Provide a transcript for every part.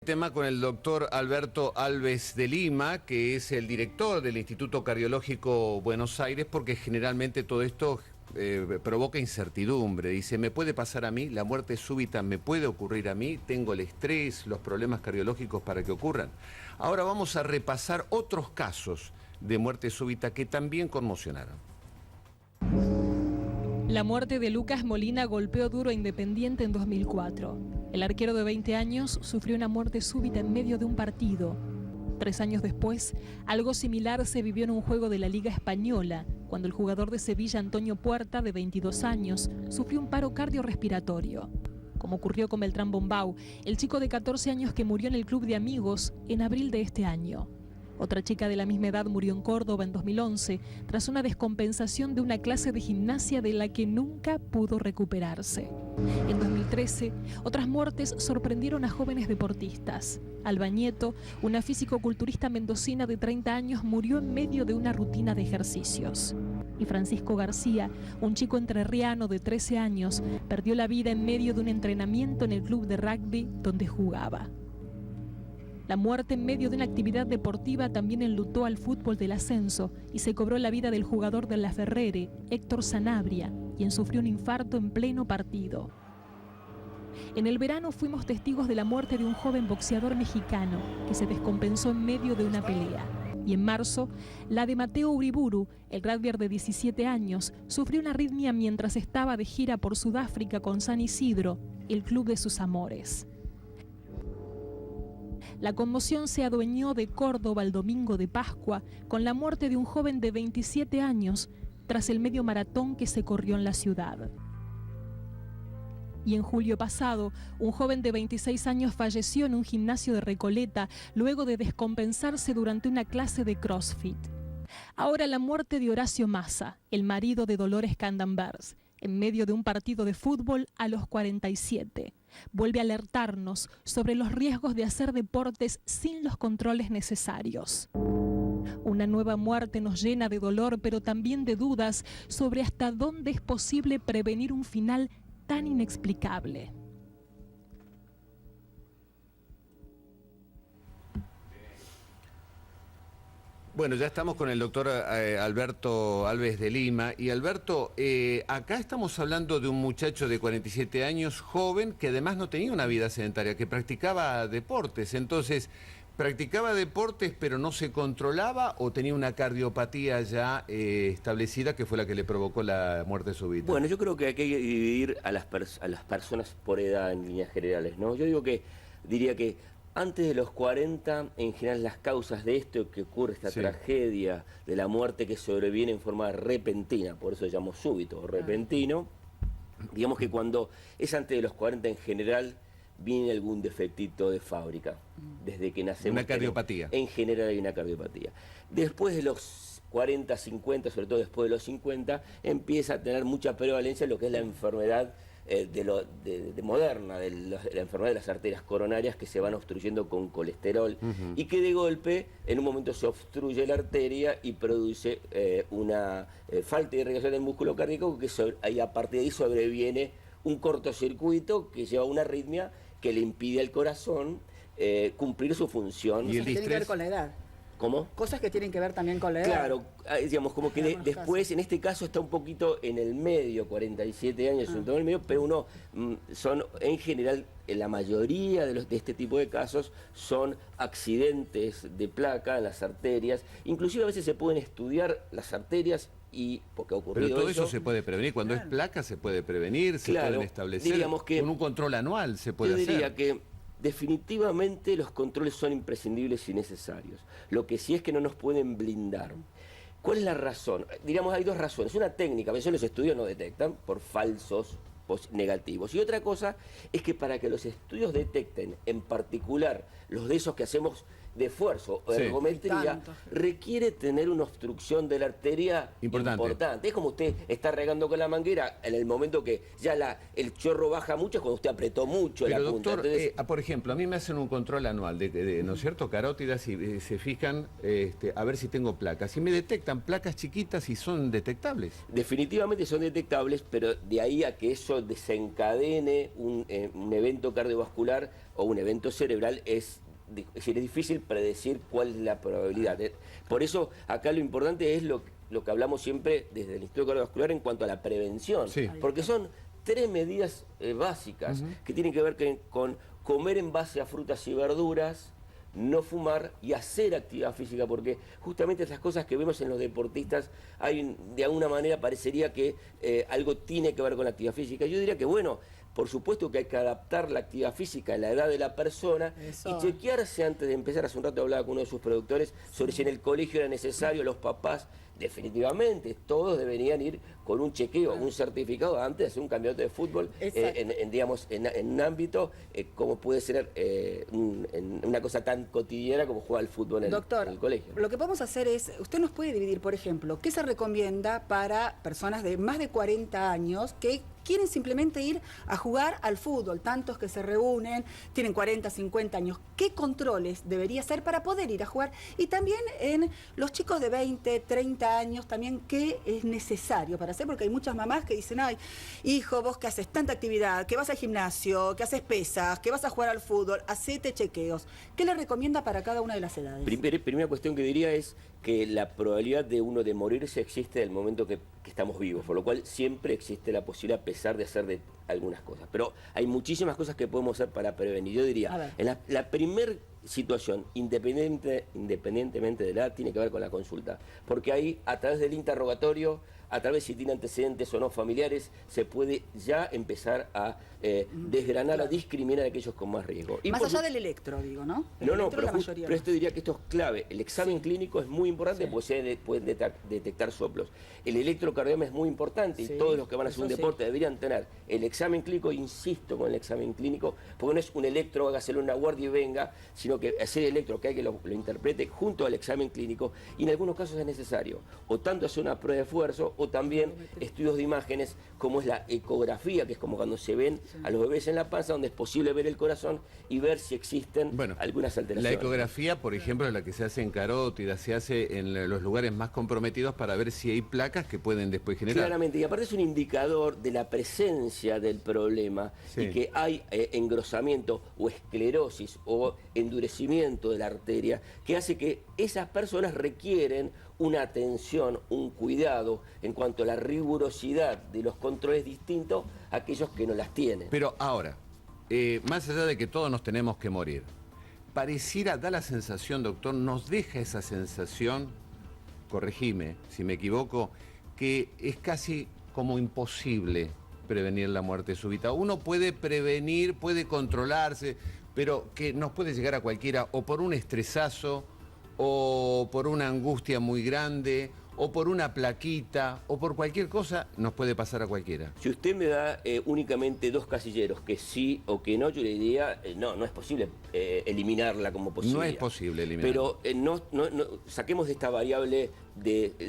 Tema con el doctor Alberto Alves de Lima, que es el director del Instituto Cardiológico Buenos Aires, porque generalmente todo esto provoca incertidumbre. Dice, ¿me puede pasar a mí? ¿La muerte súbita me puede ocurrir a mí? ¿Tengo el estrés, los problemas cardiológicos para que ocurran? Ahora vamos a repasar otros casos de muerte súbita que también conmocionaron. La muerte de Lucas Molina golpeó duro a Independiente en 2004. El arquero de 20 años sufrió una muerte súbita en medio de un partido. 3 años después, algo similar se vivió en un juego de la Liga Española, cuando el jugador de Sevilla, Antonio Puerta, de 22 años, sufrió un paro cardiorrespiratorio. Como ocurrió con Beltrán Bombau, el chico de 14 años que murió en el club de amigos en abril de este año. Otra chica de la misma edad murió en Córdoba en 2011 tras una descompensación de una clase de gimnasia de la que nunca pudo recuperarse. En 2013, otras muertes sorprendieron a jóvenes deportistas. Alba Nieto, una físico-culturista mendocina de 30 años, murió en medio de una rutina de ejercicios. Y Francisco García, un chico entrerriano de 13 años, perdió la vida en medio de un entrenamiento en el club de rugby donde jugaba. La muerte en medio de una actividad deportiva también enlutó al fútbol del ascenso y se cobró la vida del jugador de La Ferrere, Héctor Sanabria, quien sufrió un infarto en pleno partido. En el verano fuimos testigos de la muerte de un joven boxeador mexicano que se descompensó en medio de una pelea. Y en marzo, la de Mateo Uriburu, el rugbyer de 17 años, sufrió una arritmia mientras estaba de gira por Sudáfrica con San Isidro, el club de sus amores. La conmoción se adueñó de Córdoba el domingo de Pascua con la muerte de un joven de 27 años tras el medio maratón que se corrió en la ciudad. Y en julio pasado, un joven de 26 años falleció en un gimnasio de Recoleta luego de descompensarse durante una clase de CrossFit. Ahora la muerte de Horacio Massa, el marido de Dolores Candanvers, en medio de un partido de fútbol a los 47. Vuelve a alertarnos sobre los riesgos de hacer deportes sin los controles necesarios. Una nueva muerte nos llena de dolor, pero también de dudas sobre hasta dónde es posible prevenir un final tan inexplicable. Bueno, ya estamos con el doctor Alberto Alves de Lima. Y Alberto, acá estamos hablando de un muchacho de 47 años, joven, que además no tenía una vida sedentaria, que practicaba deportes. Entonces, ¿practicaba deportes pero no se controlaba o tenía una cardiopatía ya establecida que fue la que le provocó la muerte súbita? Bueno, yo creo que hay que dividir a las personas por edad en líneas generales, ¿no? Yo diría que antes de los 40, en general, las causas de esto que ocurre, esta tragedia de la muerte que sobreviene en forma repentina, por eso se llamó súbito o repentino, digamos que cuando es antes de los 40 en general, viene algún defectito de fábrica, desde que nacemos. Una cardiopatía. En general hay una cardiopatía. Después de los 40, 50, sobre todo después de los 50, empieza a tener mucha prevalencia lo que es la enfermedad moderna, de la enfermedad de las arterias coronarias que se van obstruyendo con colesterol y que de golpe en un momento se obstruye la arteria y produce una falta de irrigación del músculo cardíaco y a partir de ahí sobreviene un cortocircuito que lleva a una arritmia que le impide al corazón cumplir su función. ¿Y el tiene que ver con la edad? ¿Cómo? Cosas que tienen que ver también con la edad. Claro, digamos, como que después, en este caso, está un poquito en el medio, 47 años, en todo el medio, pero son, en general, la mayoría de este tipo de casos son accidentes de placa en las arterias. Inclusive a veces se pueden estudiar las arterias y porque ha ocurrido eso. Pero todo eso se puede prevenir. Cuando es placa se puede prevenir, se pueden establecer. Digamos que, con un control anual se puede hacer. Yo diría que definitivamente los controles son imprescindibles y necesarios. Lo que sí es que no nos pueden blindar. ¿Cuál es la razón? Digamos, hay dos razones. Una técnica, a veces los estudios no detectan por falsos negativos. Y otra cosa es que para que los estudios detecten, en particular los de esos que hacemos de esfuerzo o ergometría, requiere tener una obstrucción de la arteria importante. Es como usted está regando con la manguera, en el momento que ya el chorro baja mucho, es cuando usted apretó mucho la punta. Doctor, entonces, por ejemplo, a mí me hacen un control anual de ¿no es cierto?, carótidas y se fijan a ver si tengo placas. Y me detectan placas chiquitas y son detectables. Definitivamente son detectables, pero de ahí a que eso eso desencadene un evento cardiovascular o un evento cerebral es difícil predecir cuál es la probabilidad. Por eso acá lo importante es lo que hablamos siempre desde el Instituto Cardiovascular en cuanto a la prevención, sí, porque son 3 medidas básicas que tienen que ver con comer en base a frutas y verduras, no fumar y hacer actividad física, porque justamente esas cosas que vemos en los deportistas, de alguna manera parecería que algo tiene que ver con la actividad física. Yo diría que bueno, por supuesto que hay que adaptar la actividad física a la edad de la persona y chequearse antes de empezar. Hace un rato hablaba con uno de sus productores sobre si en el colegio era necesario, los papás, definitivamente, todos deberían ir con un chequeo, un certificado antes de hacer un campeonato de fútbol en un ámbito como puede ser una cosa tan cotidiana como jugar al fútbol en el colegio. Lo que podemos hacer es, usted nos puede dividir, por ejemplo, ¿qué se recomienda para personas de más de 40 años que quieren simplemente ir a jugar al fútbol, tantos que se reúnen, tienen 40, 50 años? ¿Qué controles debería hacer para poder ir a jugar? Y también en los chicos de 20, 30 años también, ¿qué es necesario para hacer? Porque hay muchas mamás que dicen, ay, hijo, vos que haces tanta actividad, que vas al gimnasio, que haces pesas, que vas a jugar al fútbol, hacete chequeos. ¿Qué le recomienda para cada una de las edades? Primera cuestión que diría es que la probabilidad de uno de morirse existe del momento que estamos vivos, por lo cual siempre existe la posibilidad, a pesar de hacer de algunas cosas. Pero hay muchísimas cosas que podemos hacer para prevenir. Yo diría, en la primera situación, independientemente de la edad, tiene que ver con la consulta. Porque ahí, a través del interrogatorio, a través si tiene antecedentes o no familiares, se puede ya empezar a desgranar, a discriminar a aquellos con más riesgo. Y más allá del electro, digo, ¿no? Pero esto diría que esto es clave. El examen clínico es muy importante porque se pueden detectar soplos. El electrocardiograma es muy importante y todos los que van a hacer un deporte deberían tener el examen clínico. Insisto con el examen clínico, porque no es un electro, hágaselo una guardia y venga, sino que hacer el electro, que hay que lo interprete junto al examen clínico, y en algunos casos es necesario o tanto hacer una prueba de esfuerzo o también estudios de imágenes como es la ecografía, que es como cuando se ven a los bebés en la panza, donde es posible ver el corazón y ver si existen algunas alteraciones. La ecografía, por ejemplo, es la que se hace en carótida, se hace en los lugares más comprometidos para ver si hay placas que pueden después generar. Claramente, y aparte es un indicador de la presencia del problema y que hay engrosamiento o esclerosis o endurecimiento de la arteria, que hace que esas personas requieren una atención, un cuidado en cuanto a la rigurosidad de los controles distintos a aquellos que no las tienen. Pero ahora, más allá de que todos nos tenemos que morir, pareciera, da la sensación, doctor, nos deja esa sensación, corregime si me equivoco, que es casi como imposible prevenir la muerte súbita. Uno puede prevenir, puede controlarse, pero que nos puede llegar a cualquiera o por un estresazo, o por una angustia muy grande, o por una plaquita, o por cualquier cosa, nos puede pasar a cualquiera. Si usted me da únicamente 2 casilleros, que sí o que no, yo le diría, no es posible eliminarla como posibilidad. No es posible eliminarla. Pero saquemos de esta variable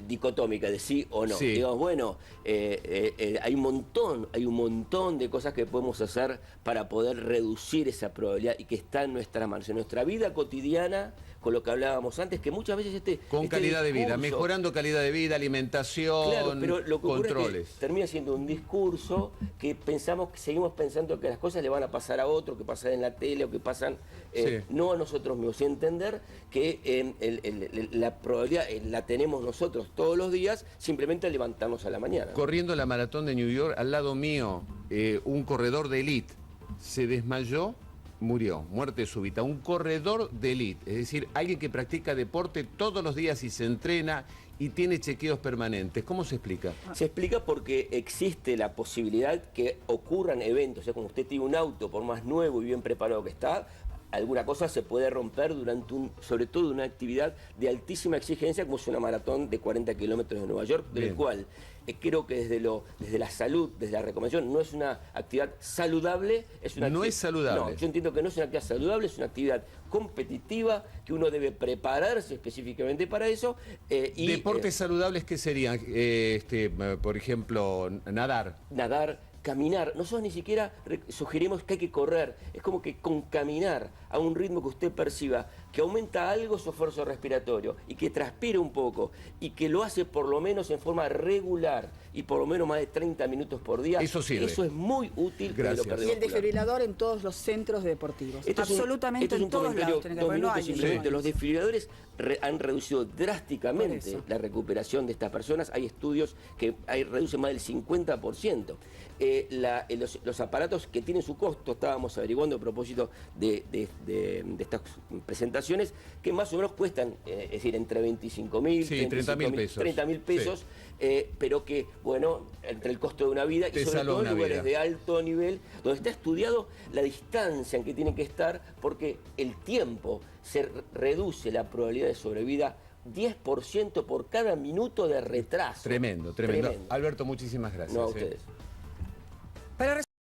dicotómica, de sí o no. Sí. Digamos, bueno, hay un montón de cosas que podemos hacer para poder reducir esa probabilidad y que está en nuestras manos, en nuestra vida cotidiana, con lo que hablábamos antes, que muchas veces con calidad de vida, mejorando calidad de vida, alimentación, claro, pero lo que controles. Es que termina siendo un discurso que seguimos pensando que las cosas le van a pasar a otro, que pasan en la tele o que pasan no a nosotros mismos. Y entender que la probabilidad la tenemos nosotros todos los días, simplemente al levantarnos a la mañana. Corriendo la maratón de New York, al lado mío, un corredor de élite se desmayó, murió, muerte súbita, un corredor de élite, es decir, alguien que practica deporte todos los días y se entrena y tiene chequeos permanentes. ¿Cómo se explica? Se explica porque existe la posibilidad que ocurran eventos, o sea, como usted tiene un auto, por más nuevo y bien preparado que está, alguna cosa se puede romper durante sobre todo una actividad de altísima exigencia como es una maratón de 40 kilómetros de Nueva York, del cual creo que desde la salud, desde la recomendación, no es una actividad saludable. No es saludable. No, yo entiendo que no es una actividad saludable, es una actividad competitiva que uno debe prepararse específicamente para eso. ¿Deportes saludables qué serían? Por ejemplo, nadar. Caminar. Nosotros ni siquiera sugerimos que hay que correr. Es como que con caminar a un ritmo que usted perciba que aumenta algo su esfuerzo respiratorio y que transpire un poco y que lo hace por lo menos en forma regular y por lo menos más de 30 minutos por día, eso sirve. Eso es muy útil. Gracias. Y el desfibrilador en todos los centros deportivos. Absolutamente en todos lados. Tiene que haber, no hay simplemente. Los desfibriladores han reducido drásticamente la recuperación de estas personas. Hay estudios que reducen más del 50%. Los aparatos que tienen su costo, estábamos averiguando a propósito de estas presentaciones, que más o menos cuestan, es decir, entre 25.000 y 30.000 pesos. 30.000 pesos, sí. Pero que, bueno, entre el costo de una vida y sobre todo en lugares de alto nivel, donde está estudiado la distancia en que tienen que estar, porque el tiempo se reduce la probabilidad de sobrevida 10% por cada minuto de retraso. Tremendo, tremendo. Alberto, muchísimas gracias. No, a ustedes.